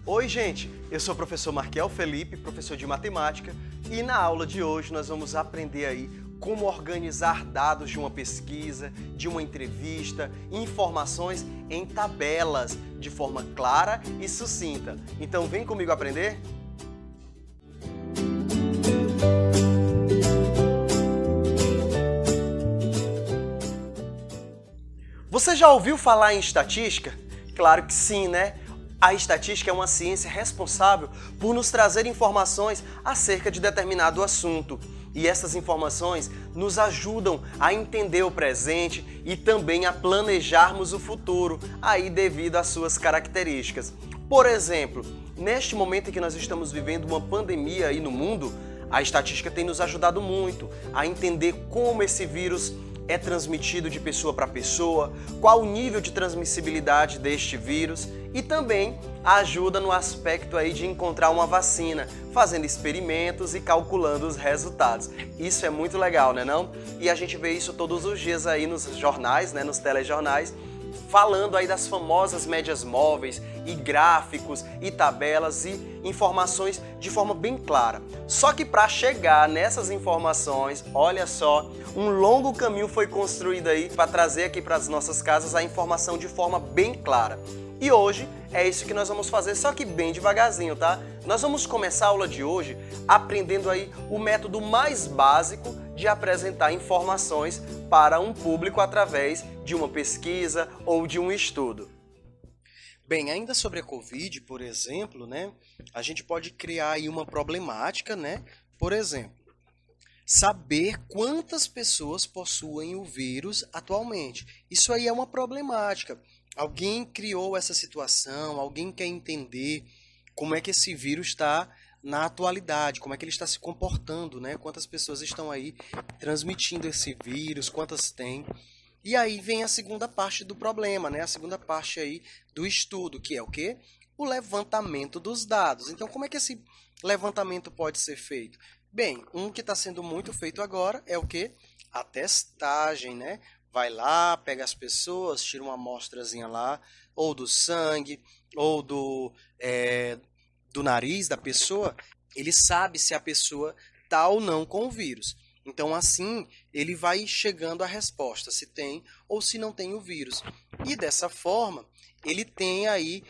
Oi, gente! Eu sou o professor Marquiel Felipe, professor de matemática, e na aula de hoje nós vamos aprender aí como organizar dados de uma pesquisa, de uma entrevista, informações em tabelas, de forma clara e sucinta. Então vem comigo aprender? Você já ouviu falar em estatística? Claro que sim, né? A estatística é uma ciência responsável por nos trazer informações acerca de determinado assunto. E essas informações nos ajudam a entender o presente e também a planejarmos o futuro, aí devido às suas características. Por exemplo, neste momento em que nós estamos vivendo uma pandemia aí no mundo, a estatística tem nos ajudado muito a entender como esse vírus é transmitido de pessoa para pessoa, qual o nível de transmissibilidade deste vírus e também ajuda no aspecto aí de encontrar uma vacina, fazendo experimentos e calculando os resultados. Isso é muito legal, né não? E a gente vê isso todos os dias aí nos jornais, né, nos telejornais, falando aí das famosas médias móveis e gráficos e tabelas e informações de forma bem clara. Só que para chegar nessas informações, olha só, um longo caminho foi construído aí para trazer aqui para as nossas casas a informação de forma bem clara. E hoje é isso que nós vamos fazer, só que bem devagarzinho, tá? Nós vamos começar a aula de hoje aprendendo aí o método mais básico de apresentar informações para um público através de uma pesquisa ou de um estudo. Bem, ainda sobre a Covid, por exemplo, né, a gente pode criar aí uma problemática, né? Por exemplo, saber quantas pessoas possuem o vírus atualmente. Isso aí é uma problemática. Alguém criou essa situação, alguém quer entender como é que esse vírus está na atualidade, como é que ele está se comportando, né? Quantas pessoas estão aí transmitindo esse vírus, quantas tem. E aí vem a segunda parte do problema, né? A segunda parte aí do estudo, que é o quê? O levantamento dos dados. Então, como é que esse levantamento pode ser feito? Bem, um que está sendo muito feito agora é o quê? A testagem, né? Vai lá, pega as pessoas, tira uma amostrazinha lá, ou do sangue, ou do nariz da pessoa, ele sabe se a pessoa está ou não com o vírus. Então, assim, ele vai chegando à resposta, se tem ou se não tem o vírus. E dessa forma, ele tem aí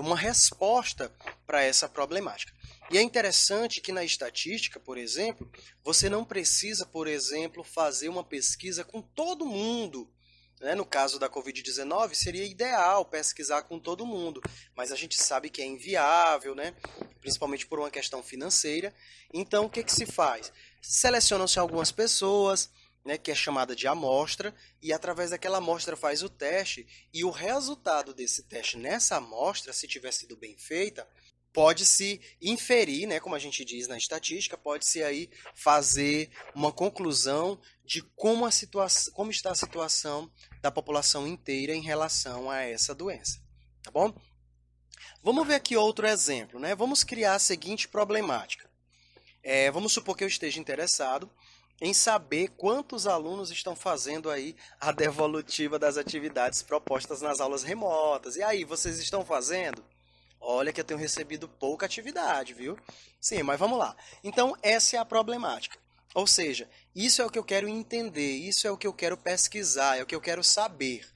uma resposta para essa problemática. E é interessante que na estatística, por exemplo, você não precisa, por exemplo, fazer uma pesquisa com todo mundo. Né? No caso da Covid-19, seria ideal pesquisar com todo mundo, mas a gente sabe que é inviável, né? Principalmente por uma questão financeira. Então, o que se faz? Selecionam-se algumas pessoas, né, que é chamada de amostra, e através daquela amostra faz o teste, e o resultado desse teste nessa amostra, se tiver sido bem feita, pode-se inferir, né, como a gente diz na estatística, pode-se aí fazer uma conclusão de como está a situação da população inteira em relação a essa doença, tá bom? Vamos ver aqui outro exemplo, né? Vamos criar a seguinte problemática. Vamos supor que eu esteja interessado em saber quantos alunos estão fazendo aí a devolutiva das atividades propostas nas aulas remotas. E aí, vocês estão fazendo? Olha que eu tenho recebido pouca atividade, viu? Sim, mas vamos lá. Então, essa é a problemática. Ou seja, isso é o que eu quero entender, isso é o que eu quero pesquisar, é o que eu quero saber.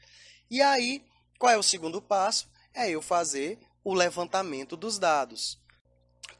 E aí, qual é o segundo passo? É eu fazer o levantamento dos dados.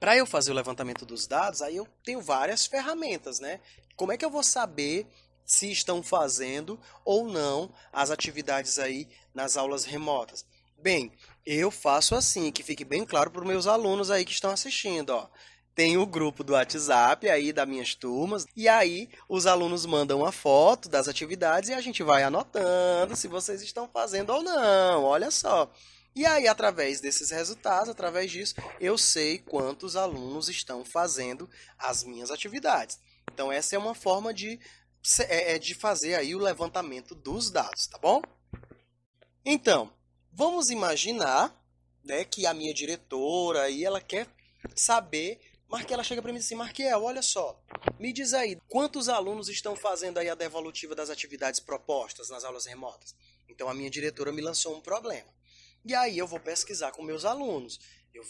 Para eu fazer o levantamento dos dados, aí eu tenho várias ferramentas, né? Como é que eu vou saber se estão fazendo ou não as atividades aí nas aulas remotas? Bem, eu faço assim, que fique bem claro para os meus alunos aí que estão assistindo, ó. Tem o grupo do WhatsApp aí das minhas turmas, e aí os alunos mandam uma foto das atividades e a gente vai anotando se vocês estão fazendo ou não, olha só. E aí, através desses resultados, através disso, eu sei quantos alunos estão fazendo as minhas atividades. Então, essa é uma forma de fazer aí o levantamento dos dados, tá bom? Então, vamos imaginar, né, que a minha diretora aí, ela quer saber, ela chega para mim e diz assim, Marquiel, olha só, me diz aí, quantos alunos estão fazendo aí a devolutiva das atividades propostas nas aulas remotas? Então, a minha diretora me lançou um problema. E aí eu vou pesquisar com meus alunos.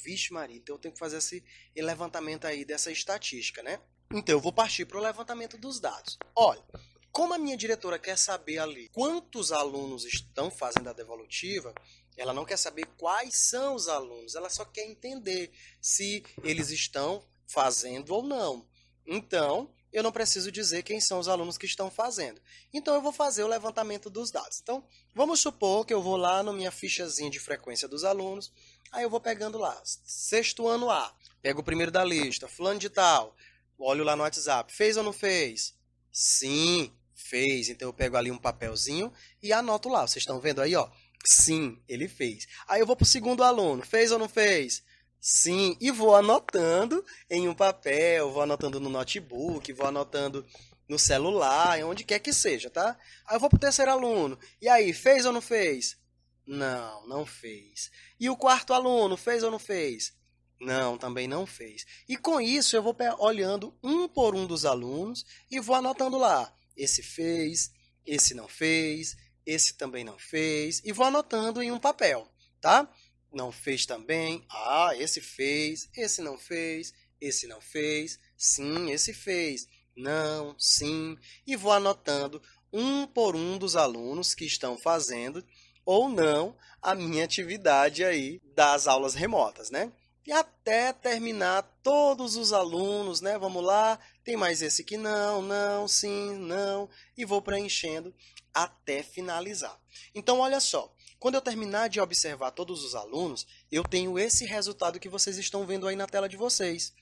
Vixe Maria, então eu tenho que fazer esse levantamento aí dessa estatística, né? Então eu vou partir para o levantamento dos dados. Olha, como a minha diretora quer saber ali quantos alunos estão fazendo a devolutiva, ela não quer saber quais são os alunos, ela só quer entender se eles estão fazendo ou não. Então, eu não preciso dizer quem são os alunos que estão fazendo. Então, eu vou fazer o levantamento dos dados. Então, vamos supor que eu vou lá na minha fichazinha de frequência dos alunos, aí eu vou pegando lá, sexto ano A, pego o primeiro da lista, fulano de tal, olho lá no WhatsApp, fez ou não fez? Sim, fez. Então, eu pego ali um papelzinho e anoto lá. Vocês estão vendo aí, ó? Sim, ele fez. Aí eu vou para o segundo aluno, fez ou não fez? Sim, e vou anotando em um papel, vou anotando no notebook, vou anotando no celular, onde quer que seja, tá? Aí eu vou pro terceiro aluno. E aí, fez ou não fez? Não, não fez. E o quarto aluno, fez ou não fez? Não, também não fez. E com isso eu vou olhando um por um dos alunos e vou anotando lá. Esse fez, esse não fez, esse também não fez. E vou anotando em um papel, tá? Não fez também. Ah, esse fez. Esse não fez. Esse não fez. Sim, esse fez. Não, sim. E vou anotando um por um dos alunos que estão fazendo ou não a minha atividade aí das aulas remotas, né? E até terminar todos os alunos, né? Vamos lá. Tem mais esse que não, não, sim, não. E vou preenchendo até finalizar. Então, olha só. Quando eu terminar de observar todos os alunos, eu tenho esse resultado que vocês estão vendo aí na tela de vocês.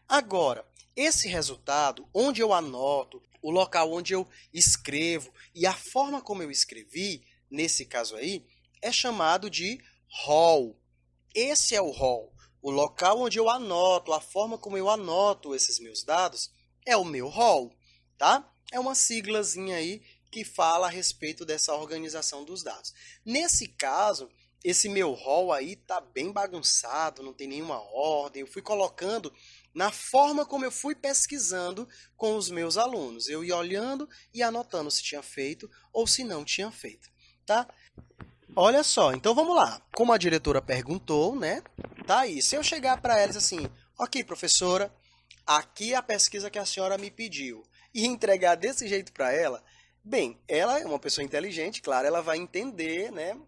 Agora, esse resultado, onde eu anoto, o local onde eu escrevo e a forma como eu escrevi, nesse caso aí, é chamado de rol. Esse é o rol. O local onde eu anoto, a forma como eu anoto esses meus dados, é o meu rol, tá? É uma siglazinha aí que fala a respeito dessa organização dos dados. Nesse caso, esse meu rol aí tá bem bagunçado, não tem nenhuma ordem. Eu fui colocando na forma como eu fui pesquisando com os meus alunos. Eu ia olhando e anotando se tinha feito ou se não tinha feito, tá? Olha só, então vamos lá. Como a diretora perguntou, né? Tá aí. Se eu chegar para elas assim, ok, professora, aqui é a pesquisa que a senhora me pediu, e entregar desse jeito para ela, bem, ela é uma pessoa inteligente, claro, ela vai entender, né?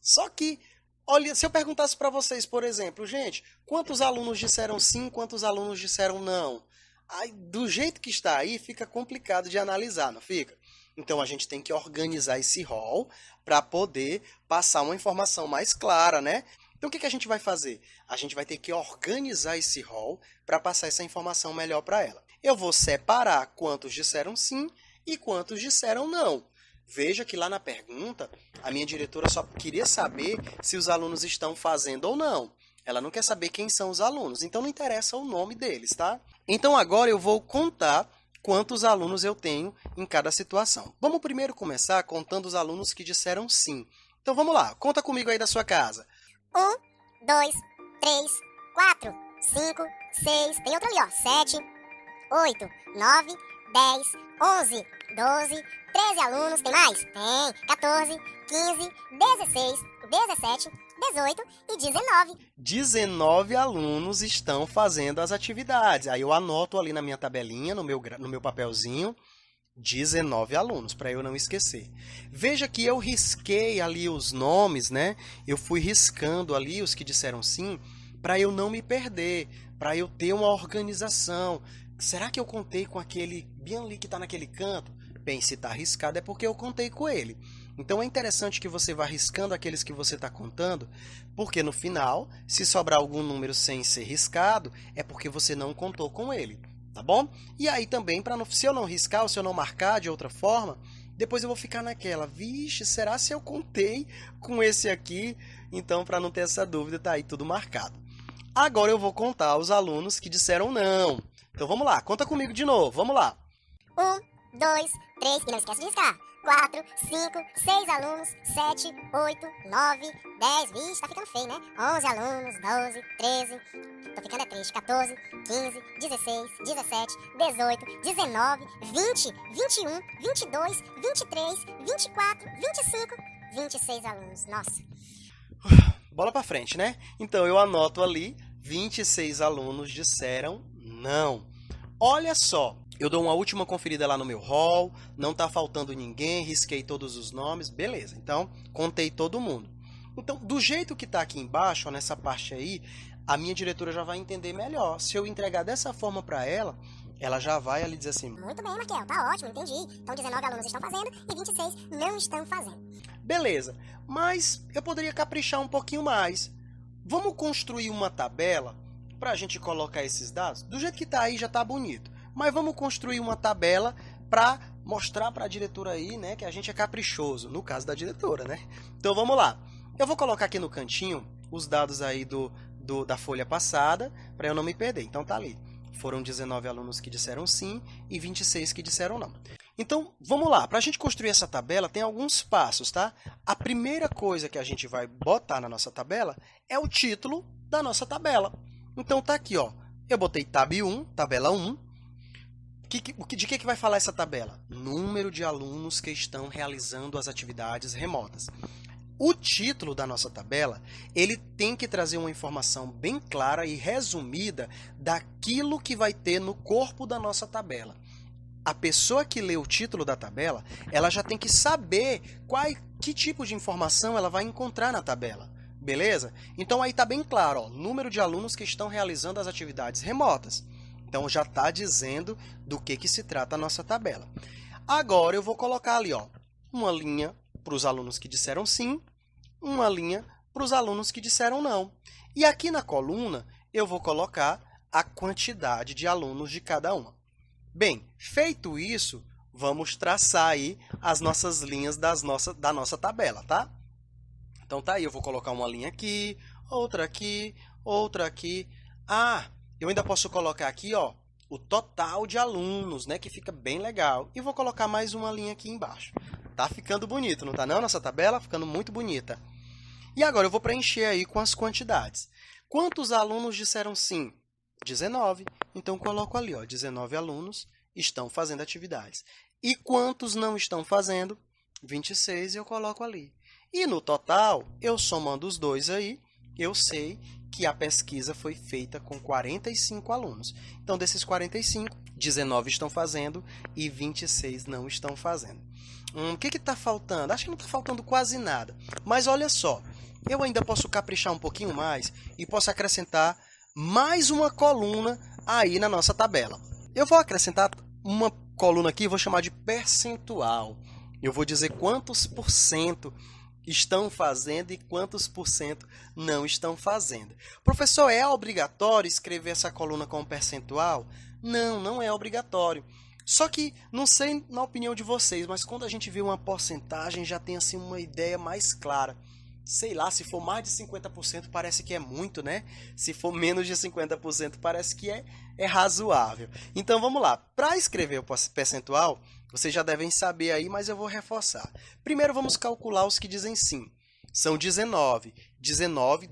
Só que, olha, se eu perguntasse para vocês, por exemplo, gente, quantos alunos disseram sim, quantos alunos disseram não? Aí, do jeito que está aí, fica complicado de analisar, não fica? Então, a gente tem que organizar esse rol para poder passar uma informação mais clara, né? Então, o que a gente vai fazer? A gente vai ter que organizar esse rol para passar essa informação melhor para ela. Eu vou separar quantos disseram sim e quantos disseram não. Veja que lá na pergunta, a minha diretora só queria saber se os alunos estão fazendo ou não. Ela não quer saber quem são os alunos, então não interessa o nome deles, tá? Então agora eu vou contar quantos alunos eu tenho em cada situação. Vamos primeiro começar contando os alunos que disseram sim. Então vamos lá, conta comigo aí da sua casa. 1, 2, 3, 4, 5, 6, tem outro ali, ó, 7, 8, 9, 10, 11, 12, 13 alunos, tem mais? Tem, 14, 15, 16, 17, 18 e 19. 19 alunos estão fazendo as atividades. Aí eu anoto ali na minha tabelinha, no meu papelzinho, 19 alunos, para eu não esquecer. Veja que eu risquei ali os nomes, né? Eu fui riscando ali os que disseram sim, para eu não me perder, para eu ter uma organização. Será que eu contei com aquele bem ali que está naquele canto? Bem, se está riscado é porque eu contei com ele. Então é interessante que você vá riscando aqueles que você está contando, porque no final, se sobrar algum número sem ser riscado, é porque você não contou com ele, tá bom? E aí também, se eu não riscar ou se eu não marcar de outra forma, depois eu vou ficar naquela, vixe, será se eu contei com esse aqui? Então, para não ter essa dúvida, tá aí tudo marcado. Agora eu vou contar os alunos que disseram não. Então vamos lá, conta comigo de novo, vamos lá. 1, 2, 3, e não esquece de riscar. 4, 5, 6 alunos, 7, 8, 9, 10, vixe, tá ficando feio, né? 11 alunos, 12, 13, tô ficando é triste, 14, 15, 16, 17, 18, 19, 20, 21, 22, 23, 24, 25, 26 alunos, nossa. bola para frente, né? Então eu anoto ali, 26 alunos disseram não. Olha só, eu dou uma última conferida lá no meu hall, não está faltando ninguém, risquei todos os nomes, beleza. Então, contei todo mundo. Então, do jeito que está aqui embaixo, ó, nessa parte aí, a minha diretora já vai entender melhor. Se eu entregar dessa forma para ela, ela já vai ali dizer assim... Muito bem, Maquiel, tá ótimo, entendi. Então 19 alunos estão fazendo e 26 não estão fazendo. Beleza, mas eu poderia caprichar um pouquinho mais. Vamos construir uma tabela para a gente colocar esses dados? Do jeito que está aí já está bonito. Mas vamos construir uma tabela para mostrar para a diretora aí, né, que a gente é caprichoso. No caso da diretora, né? Então vamos lá. Eu vou colocar aqui no cantinho os dados aí da folha passada para eu não me perder. Então tá ali. Foram 19 alunos que disseram sim e 26 que disseram não. Então, vamos lá. Para a gente construir essa tabela, tem alguns passos, tá? A primeira coisa que a gente vai botar na nossa tabela é o título da nossa tabela. Então, tá aqui, ó. Eu botei tab 1, tabela 1. De que vai falar essa tabela? Número de alunos que estão realizando as atividades remotas. O título da nossa tabela, ele tem que trazer uma informação bem clara e resumida daquilo que vai ter no corpo da nossa tabela. A pessoa que lê o título da tabela, ela já tem que saber que tipo de informação ela vai encontrar na tabela. Beleza? Então aí está bem claro, ó, número de alunos que estão realizando as atividades remotas. Então já está dizendo do que se trata a nossa tabela. Agora eu vou colocar ali, ó, uma linha para os alunos que disseram sim, uma linha para os alunos que disseram não. E aqui na coluna eu vou colocar a quantidade de alunos de cada uma. Bem, feito isso, vamos traçar aí as nossas linhas da nossa tabela, tá? Então tá aí, eu vou colocar uma linha aqui, outra aqui, outra aqui. Ah, eu ainda posso colocar aqui, ó, o total de alunos, né, que fica bem legal. E vou colocar mais uma linha aqui embaixo. Tá ficando bonito, não tá não? Nossa tabela ficando muito bonita. E agora eu vou preencher aí com as quantidades. Quantos alunos disseram sim? 19. Então coloco ali, ó, 19 alunos estão fazendo atividades. E quantos não estão fazendo? 26 eu coloco ali. E no total, eu somando os dois aí, eu sei que a pesquisa foi feita com 45 alunos. Então, desses 45, 19 estão fazendo e 26 não estão fazendo. O que está faltando? Acho que não está faltando quase nada. Mas olha só, eu ainda posso caprichar um pouquinho mais e posso acrescentar mais uma coluna aí na nossa tabela. Eu vou acrescentar uma coluna aqui, vou chamar de percentual. Eu vou dizer quantos por cento estão fazendo e quantos por cento não estão fazendo. Professor, é obrigatório escrever essa coluna com percentual? Não, não é obrigatório. Só que, não sei na opinião de vocês, mas quando a gente vê uma porcentagem, já tem assim uma ideia mais clara. Sei lá, se for mais de 50% parece que é muito, né? Se for menos de 50% parece que é razoável. Então vamos lá, para escrever o percentual, vocês já devem saber aí, mas eu vou reforçar. Primeiro vamos calcular os que dizem sim. São 19. 19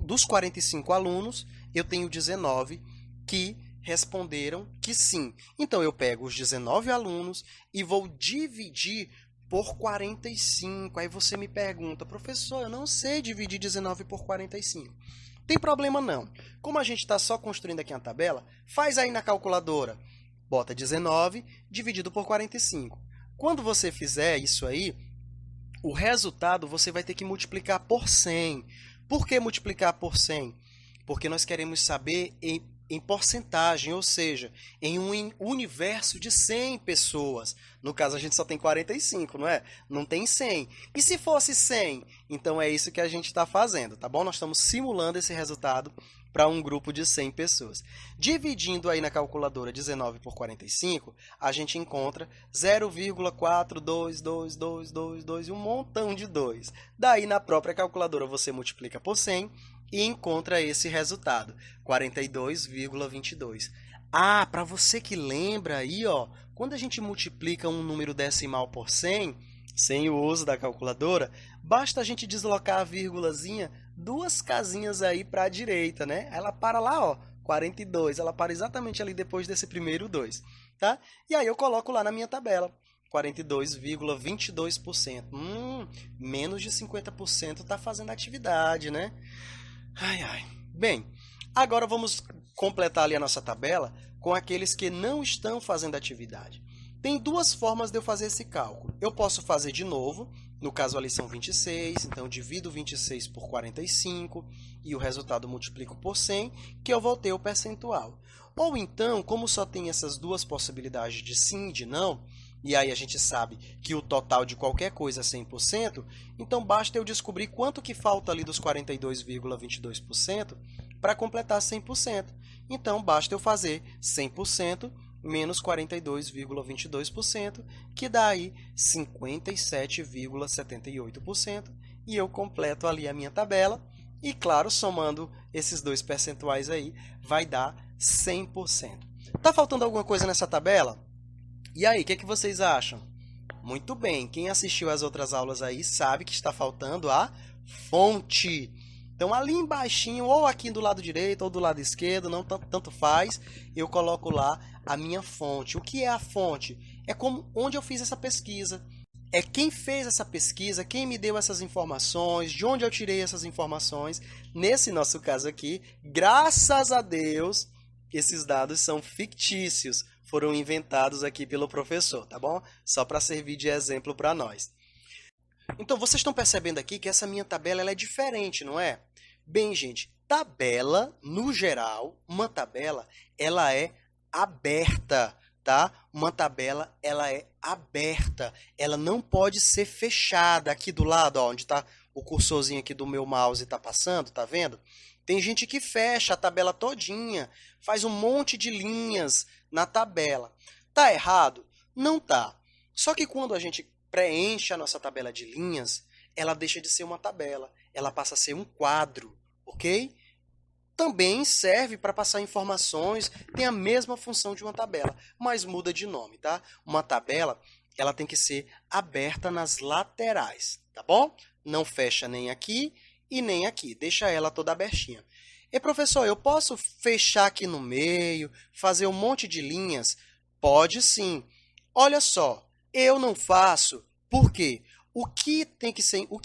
dos 45 alunos, eu tenho 19 que responderam que sim. Então eu pego os 19 alunos e vou dividir por 45. Aí você me pergunta, professor, eu não sei dividir 19 por 45. Tem problema não. Como a gente está só construindo aqui uma tabela, faz aí na calculadora. Bota 19 dividido por 45. Quando você fizer isso aí, o resultado você vai ter que multiplicar por 100. Por que multiplicar por 100? Porque nós queremos saber em porcentagem, ou seja, em um universo de 100 pessoas. No caso, a gente só tem 45, não é? Não tem 100. E se fosse 100? Então é isso que a gente está fazendo, tá bom? Nós estamos simulando esse resultado para um grupo de 100 pessoas. Dividindo aí na calculadora 19 por 45, a gente encontra 0,42222 e um montão de 2. Daí, na própria calculadora, você multiplica por 100 e encontra esse resultado, 42,22. Ah, para você que lembra aí, ó, quando a gente multiplica um número decimal por 100, sem o uso da calculadora, basta a gente deslocar a vírgulazinha 2 casinhas aí para a direita, né? Ela para lá, ó, 42, ela para exatamente ali depois desse primeiro 2, tá? E aí eu coloco lá na minha tabela, 42,22%. Menos de 50% está fazendo atividade, né? Ai, ai. Bem, agora vamos completar ali a nossa tabela com aqueles que não estão fazendo atividade. Tem duas formas de eu fazer esse cálculo. Eu posso fazer de novo, no caso ali são 26, então divido 26 por 45 e o resultado multiplico por 100, que eu vou ter o percentual. Ou então, como só tem essas duas possibilidades de sim e de não, e aí a gente sabe que o total de qualquer coisa é 100%, então basta eu descobrir quanto que falta ali dos 42,22% para completar 100%. Então basta eu fazer 100% menos 42,22%, que dá aí 57,78%, e eu completo ali a minha tabela, e claro, somando esses dois percentuais aí, vai dar 100%. Tá faltando alguma coisa nessa tabela? E aí, o que vocês acham? Muito bem, quem assistiu às outras aulas aí sabe que está faltando a fonte. Então, ali embaixinho, ou aqui do lado direito, ou do lado esquerdo, não tanto faz, eu coloco lá a minha fonte. O que é a fonte? É como onde eu fiz essa pesquisa. É quem fez essa pesquisa, quem me deu essas informações, de onde eu tirei essas informações. Nesse nosso caso aqui, graças a Deus, esses dados são fictícios, foram inventados aqui pelo professor, tá bom? Só para servir de exemplo para nós. Então, vocês estão percebendo aqui que essa minha tabela ela é diferente, não é? Bem, gente, tabela, no geral, uma tabela, ela é aberta, tá? Uma tabela, ela é aberta. Ela não pode ser fechada. Aqui do lado, ó, onde está o cursorzinho aqui do meu mouse está passando, tá vendo? Tem gente que fecha a tabela todinha, faz um monte de linhas na tabela. Tá errado? Não tá. Só que quando a gente preenche a nossa tabela de linhas, ela deixa de ser uma tabela, ela passa a ser um quadro, ok? Também serve para passar informações, tem a mesma função de uma tabela, mas muda de nome, tá? Uma tabela, ela tem que ser aberta nas laterais, tá bom? Não fecha nem aqui e nem aqui, deixa ela toda abertinha. E professor, eu posso fechar aqui no meio, fazer um monte de linhas? Pode sim. Olha só, eu não faço, por quê? O que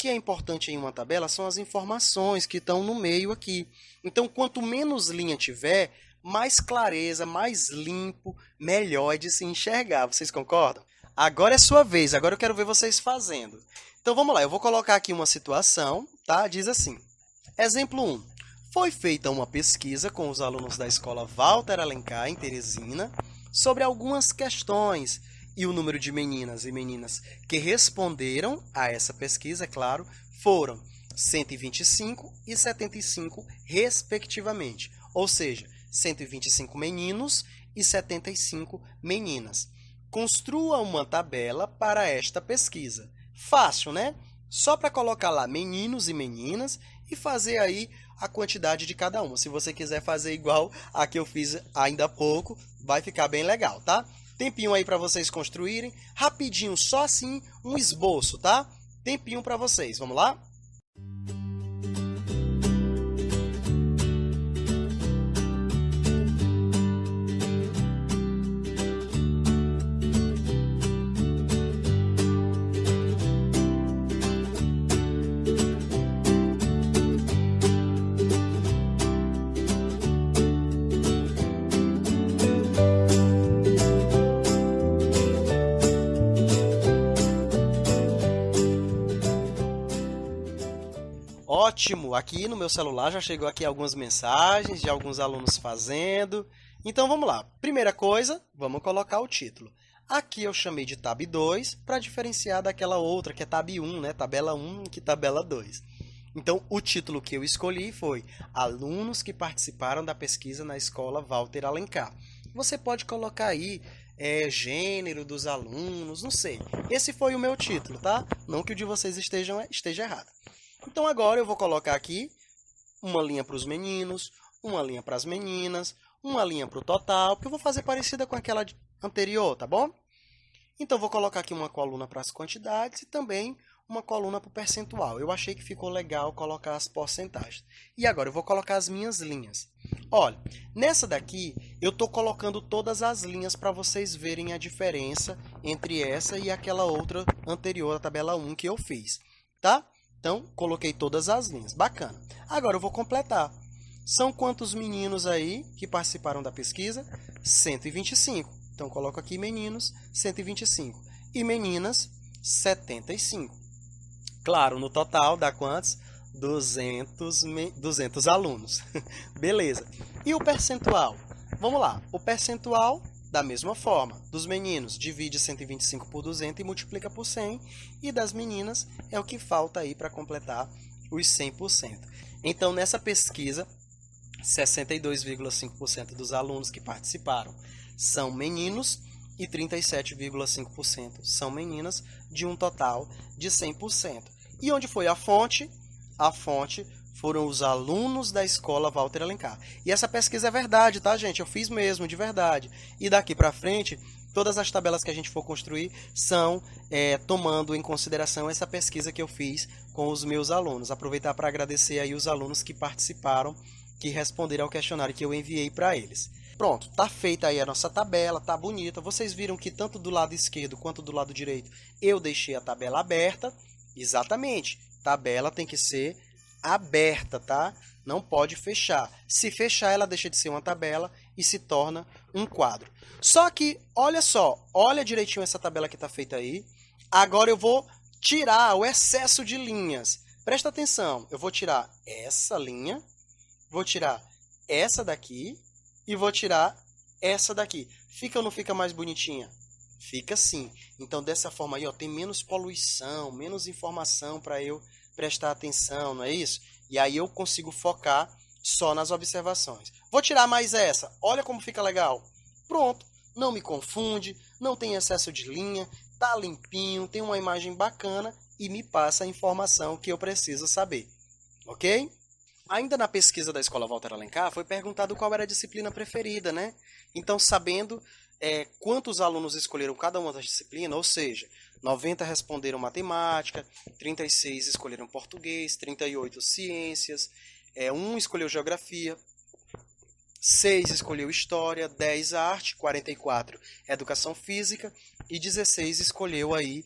é importante em uma tabela são as informações que estão no meio aqui. Então, quanto menos linha tiver, mais clareza, mais limpo, melhor é de se enxergar. Vocês concordam? Agora é sua vez, agora eu quero ver vocês fazendo. Então, vamos lá, eu vou colocar aqui uma situação, tá? Diz assim, exemplo 1. Foi feita uma pesquisa com os alunos da escola Walter Alencar, em Teresina, sobre algumas questões. E o número de meninas e meninas que responderam a essa pesquisa, é claro, foram 125 e 75, respectivamente. Ou seja, 125 meninos e 75 meninas. Construa uma tabela para esta pesquisa. Fácil, né? Só para colocar lá meninos e meninas e fazer aí a quantidade de cada uma. Se você quiser fazer igual a que eu fiz ainda há pouco, vai ficar bem legal, tá? Tempinho aí para vocês construírem, rapidinho, só assim, um esboço, tá? Tempinho para vocês, vamos lá? Ótimo! Aqui no meu celular já chegou aqui algumas mensagens de alguns alunos fazendo. Então, vamos lá. Primeira coisa, vamos colocar o título. Aqui eu chamei de tab 2 para diferenciar daquela outra, que é tab 1, né? Tabela 1 e tabela 2. Então, o título que eu escolhi foi Alunos que participaram da pesquisa na escola Walter Alencar. Você pode colocar aí gênero dos alunos, não sei. Esse foi o meu título, tá? Não que o de vocês esteja errado. Então, agora eu vou colocar aqui uma linha para os meninos, uma linha para as meninas, uma linha para o total, porque eu vou fazer parecida com aquela anterior, tá bom? Então, vou colocar aqui uma coluna para as quantidades e também uma coluna para o percentual. Eu achei que ficou legal colocar as porcentagens. E agora eu vou colocar as minhas linhas. Olha, nessa daqui Eu estou colocando todas as linhas para vocês verem a diferença entre essa e aquela outra anterior, a tabela 1 que eu fiz, tá? Então, coloquei todas as linhas. Bacana. Agora eu vou completar. São quantos meninos aí que participaram da pesquisa? 125. Então, coloco aqui meninos, 125. E meninas, 75. Claro, no total dá quantos? 200 alunos. Beleza. E o percentual? Vamos lá. O percentual, da mesma forma, dos meninos, divide 125 por 200 e multiplica por 100. E das meninas é o que falta aí para completar os 100%. Então, nessa pesquisa, 62,5% dos alunos que participaram são meninos e 37,5% são meninas, de um total de 100%. E onde foi a fonte? A fonte foram os alunos da escola Walter Alencar. E essa pesquisa é verdade, tá, gente? Eu fiz mesmo, de verdade. E daqui para frente, todas as tabelas que a gente for construir são tomando em consideração essa pesquisa que eu fiz com os meus alunos. Aproveitar para agradecer aí os alunos que participaram, que responderam ao questionário que eu enviei para eles. Pronto, tá feita aí a nossa tabela, tá bonita. Vocês viram que tanto do lado esquerdo quanto do lado direito eu deixei a tabela aberta. Exatamente, tabela tem que ser aberta, tá? Não pode fechar. Se fechar, ela deixa de ser uma tabela e se torna um quadro. Só que, olha só, olha direitinho essa tabela que está feita aí. Agora eu vou tirar o excesso de linhas. Presta atenção, eu vou tirar essa linha, vou tirar essa daqui e vou tirar essa daqui. Fica ou não fica mais bonitinha? Fica sim. Então, dessa forma aí, ó, tem menos poluição, menos informação para eu prestar atenção, não é isso? E aí eu consigo focar só nas observações. Vou tirar mais essa. Olha como fica legal. Pronto. Não me confunde, não tem excesso de linha, tá limpinho, tem uma imagem bacana e me passa a informação que eu preciso saber. Ok? Ainda na pesquisa da Escola Walter Alencar, foi perguntado qual era a disciplina preferida, né? Então, sabendo quantos alunos escolheram cada uma das disciplinas, ou seja, 90 responderam matemática, 36 escolheram português, 38 ciências, 1 escolheu geografia, 6 escolheu história, 10 arte, 44 educação física e 16 escolheu aí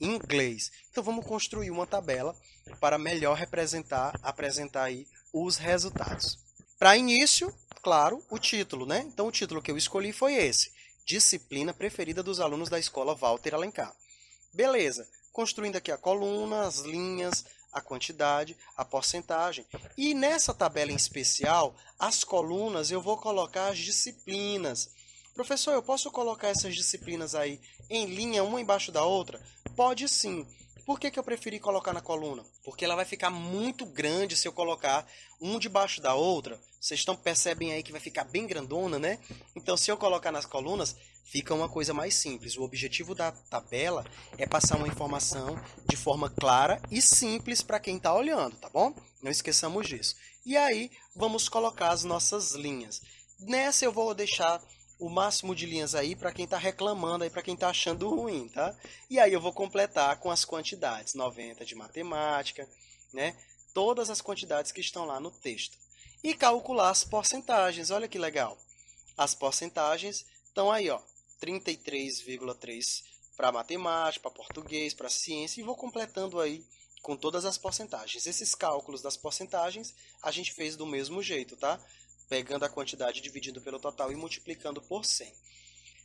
inglês. Então vamos construir uma tabela para melhor apresentar aí os resultados. Para início, claro, o título, né? Então o título que eu escolhi foi esse: Disciplina preferida dos alunos da escola Walter Alencar. Beleza, construindo aqui a coluna, as linhas, a quantidade, a porcentagem. E nessa tabela em especial, as colunas eu vou colocar as disciplinas. Professor, eu posso colocar essas disciplinas aí em linha, uma embaixo da outra? Pode sim. Por que eu preferi colocar na coluna? Porque ela vai ficar muito grande se eu colocar um debaixo da outra. Vocês percebem aí que vai ficar bem grandona, né? Então, se eu colocar nas colunas, fica uma coisa mais simples. O objetivo da tabela é passar uma informação de forma clara e simples para quem está olhando, tá bom? Não esqueçamos disso. E aí, vamos colocar as nossas linhas. Nessa eu vou deixar o máximo de linhas aí para quem está reclamando, aí para quem está achando ruim, tá? E aí eu vou completar com as quantidades, 90 de matemática, né? Todas as quantidades que estão lá no texto. E calcular as porcentagens, olha que legal. As porcentagens estão aí, ó, 33,3 para matemática, para português, para ciência, e vou completando aí com todas as porcentagens. Esses cálculos das porcentagens a gente fez do mesmo jeito, tá? Pegando a quantidade dividido pelo total e multiplicando por 100.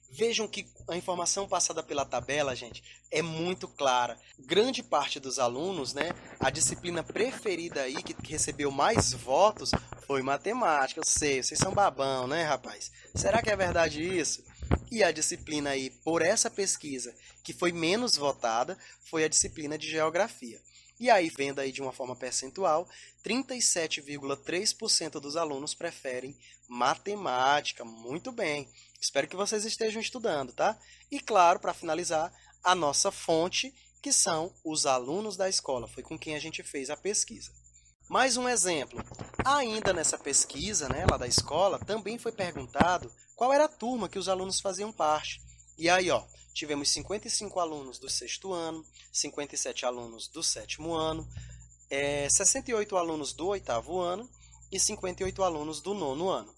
Vejam que a informação passada pela tabela, gente, é muito clara. Grande parte dos alunos, né, a disciplina preferida aí, que recebeu mais votos, foi matemática. Eu sei, vocês são babão, né, rapaz? Será que é verdade isso? E a disciplina aí, por essa pesquisa, que foi menos votada, foi a disciplina de geografia. E aí, vendo aí de uma forma percentual, 37,3% dos alunos preferem matemática. Muito bem. Espero que vocês estejam estudando, tá? E claro, para finalizar, a nossa fonte, que são os alunos da escola. Foi com quem a gente fez a pesquisa. Mais um exemplo. Ainda nessa pesquisa, né, lá da escola, também foi perguntado qual era a turma que os alunos faziam parte. E aí, ó, tivemos 55 alunos do 6º ano, 57 alunos do 7º ano, 68 alunos do 8º ano e 58 alunos do 9º ano.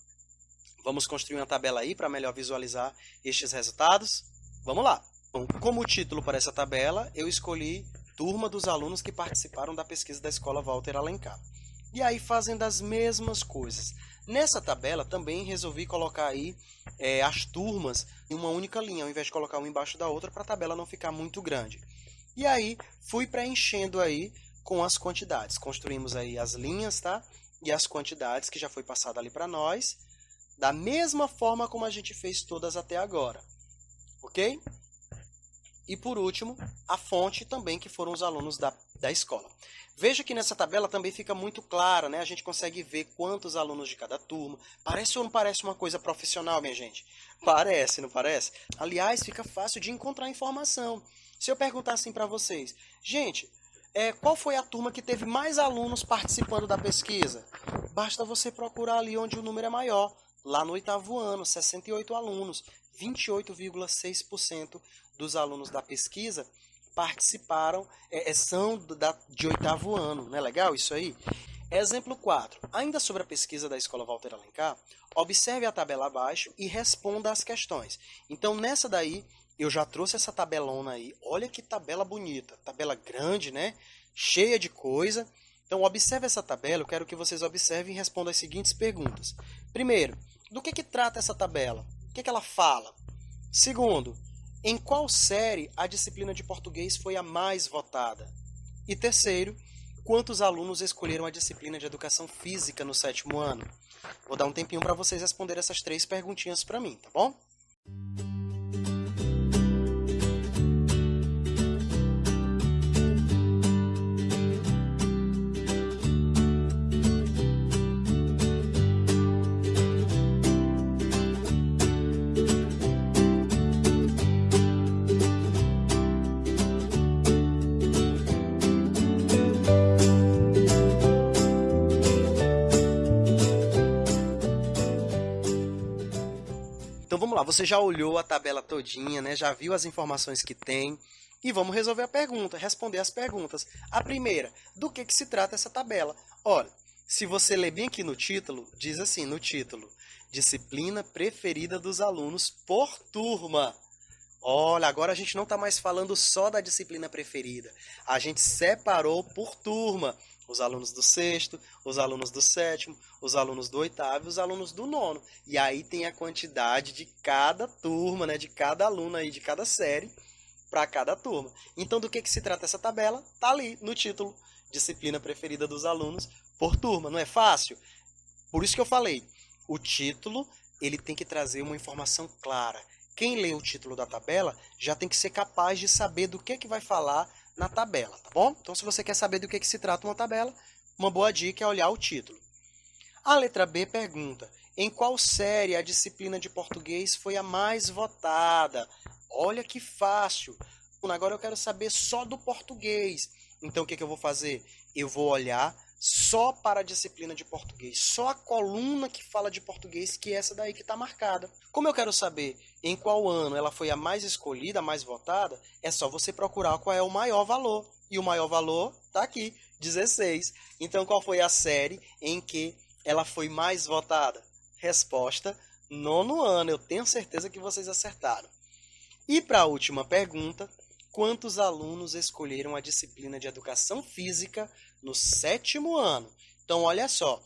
Vamos construir uma tabela aí para melhor visualizar estes resultados? Vamos lá! Bom, como título para essa tabela, eu escolhi Turma dos alunos que participaram da pesquisa da Escola Walter Alencar. E aí fazendo as mesmas coisas. Nessa tabela também resolvi colocar aí as turmas em uma única linha, ao invés de colocar uma embaixo da outra, para a tabela não ficar muito grande. E aí fui preenchendo aí com as quantidades. Construímos aí as linhas, tá? E as quantidades que já foi passado ali para nós, da mesma forma como a gente fez todas até agora. Ok? E por último, a fonte também, que foram os alunos da escola. Veja que nessa tabela também fica muito clara, né? A gente consegue ver quantos alunos de cada turma. Parece ou não parece uma coisa profissional, minha gente? Parece, não parece? Aliás, fica fácil de encontrar informação. Se eu perguntar assim para vocês, gente, qual foi a turma que teve mais alunos participando da pesquisa? Basta você procurar ali onde o número é maior. Lá no 8º ano, 68 alunos, 28,6% dos alunos da pesquisa participaram, são de 8º ano. Não é legal isso aí? Exemplo 4. Ainda sobre a pesquisa da Escola Walter Alencar, observe a tabela abaixo e responda as questões. Então, nessa daí, eu já trouxe essa tabelona aí. Olha que tabela bonita. Tabela grande, né? Cheia de coisa. Então, observe essa tabela. Eu quero que vocês observem e respondam as seguintes perguntas. Primeiro, do que trata essa tabela? O que ela fala? Segundo, em qual série a disciplina de português foi a mais votada? E terceiro, quantos alunos escolheram a disciplina de educação física no 7º ano? Vou dar um tempinho para vocês responderem essas 3 perguntinhas para mim, tá bom? Então vamos lá, você já olhou a tabela todinha, né? Já viu as informações que tem e vamos resolver a pergunta, responder as perguntas. A primeira, do que se trata essa tabela? Olha, se você ler bem aqui no título, diz assim, no título, disciplina preferida dos alunos por turma. Olha, agora a gente não está mais falando só da disciplina preferida, a gente separou por turma. Os alunos do 6º, os alunos do 7º, os alunos do 8º e os alunos do 9º. E aí tem a quantidade de cada turma, né, de cada aluno aí, de cada série, para cada turma. Então, do que se trata essa tabela? Está ali no título, disciplina preferida dos alunos por turma. Não é fácil? Por isso que eu falei, o título ele tem que trazer uma informação clara. Quem lê o título da tabela já tem que ser capaz de saber do que vai falar na tabela, tá bom? Então, se você quer saber do que se trata uma tabela, uma boa dica é olhar o título. A letra B pergunta, em qual série a disciplina de português foi a mais votada? Olha que fácil! Agora eu quero saber só do português. Então, o que eu vou fazer? Eu vou olhar só para a disciplina de português, só a coluna que fala de português, que é essa daí que está marcada. Como eu quero saber em qual ano ela foi a mais escolhida, a mais votada, é só você procurar qual é o maior valor. E o maior valor está aqui, 16. Então, qual foi a série em que ela foi mais votada? Resposta, 9º ano. Eu tenho certeza que vocês acertaram. E para a última pergunta, quantos alunos escolheram a disciplina de educação física no 7º ano? Então, olha só,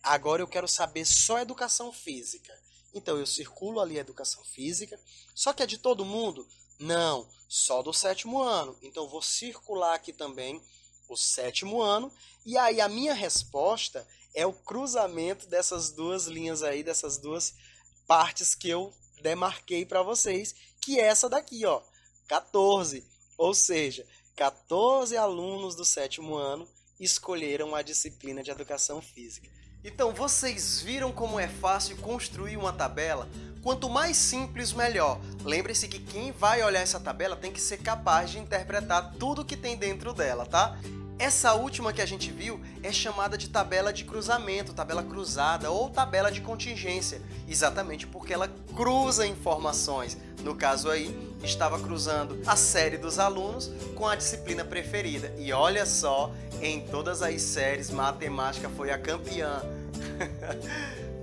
agora eu quero saber só educação física. Então, eu circulo ali a educação física, só que é de todo mundo? Não, só do 7º ano. Então, eu vou circular aqui também o 7º ano, e aí a minha resposta é o cruzamento dessas duas linhas aí, dessas duas partes que eu demarquei para vocês, que é essa daqui, ó, 14. Ou seja, 14 alunos do 7º ano escolheram a disciplina de educação física. Então, vocês viram como é fácil construir uma tabela? Quanto mais simples, melhor. Lembre-se que quem vai olhar essa tabela tem que ser capaz de interpretar tudo que tem dentro dela, tá? Essa última que a gente viu é chamada de tabela de cruzamento, tabela cruzada ou tabela de contingência, exatamente porque ela cruza informações. No caso aí, estava cruzando a série dos alunos com a disciplina preferida. E olha só, em todas as séries, matemática foi a campeã.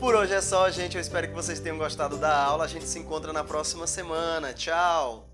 Por hoje é só, gente. Eu espero que vocês tenham gostado da aula. A gente se encontra na próxima semana. Tchau!